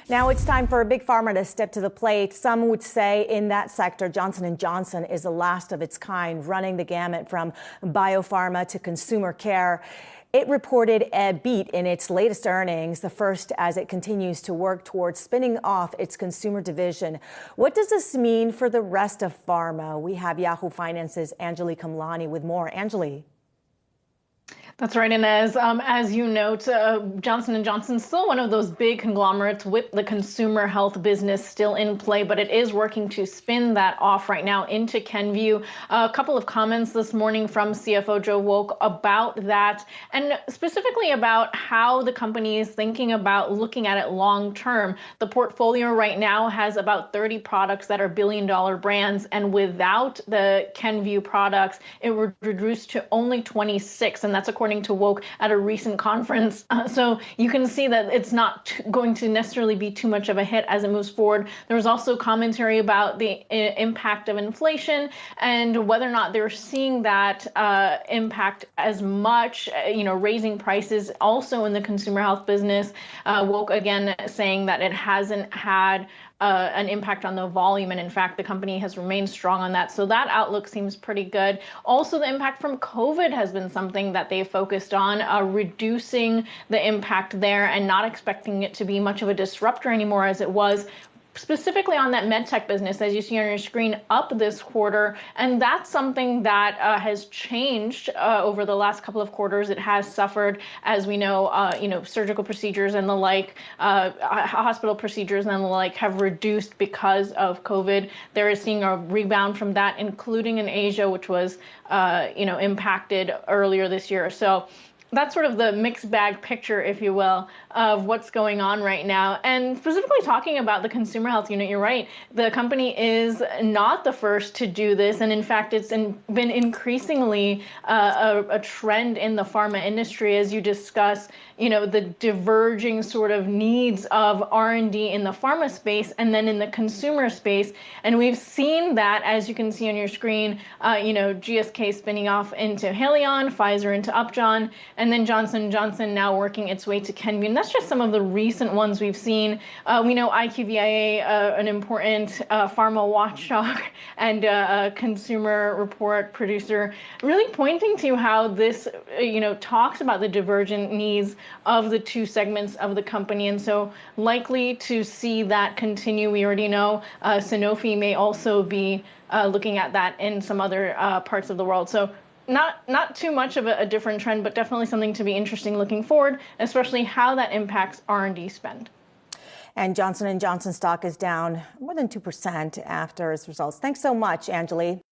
Now it's time for a big pharma to step to the plate. Some would say in that sector, Johnson & Johnson is the last of its kind, running the gamut from biopharma to consumer care. It reported a beat in its latest earnings, the first as it continues to work towards spinning off its consumer division. What does this mean for the rest of pharma? We have Yahoo Finance's Anjalee Khemlani with more. Anjalee. That's right, Inez. As you note, Johnson & Johnson is still one of those big conglomerates with the consumer health business still in play, but it is working to spin that off right now into Kenvue. A couple of comments this morning from CFO Joe Wolk about that, and specifically about how the company is thinking about looking at it long term. The portfolio right now has about 30 products that are billion-dollar brands, and without the Kenvue products, it would reduce to only 26, and that's according to Woke at a recent conference. So you can see that it's not going to necessarily be too much of a hit as it moves forward. There was also commentary about the impact of inflation and whether or not they're seeing that impact as much, raising prices also in the consumer health business. Woke again saying that it hasn't had an impact on the volume, and in fact the company has remained strong on that, so that outlook seems pretty good. Also, the impact from COVID has been something that they focused on, reducing the impact there and not expecting it to be much of a disruptor anymore as it was, specifically on that medtech business, as you see on your screen, up this quarter. And that's something that has changed over the last couple of quarters. It has suffered, as we know, surgical procedures and the like, hospital procedures and the like have reduced because of COVID. There is seeing a rebound from that, including in Asia, which was, impacted earlier this year. So that's sort of the mixed bag picture, if you will, of what's going on right now. And specifically talking about the consumer health unit, you're right. The company is not the first to do this. And in fact, it's been increasingly a trend in the pharma industry, as you discuss, the diverging sort of needs of R&D in the pharma space and then in the consumer space. And we've seen that, as you can see on your screen, GSK spinning off into Haleon, Pfizer into Upjohn, and then Johnson & Johnson now working its way to Kenvue. And that's just some of the recent ones we've seen. We know IQVIA, an important pharma watchdog and a consumer report producer, really pointing to how this, talks about the divergent needs of the two segments of the company. And so likely to see that continue. We already know Sanofi may also be looking at that in some other parts of the world. So not too much of a different trend, but definitely something to be interesting looking forward, especially how that impacts R&D spend. And Johnson & Johnson stock is down more than 2% after its results. Thanks so much, Anjalee.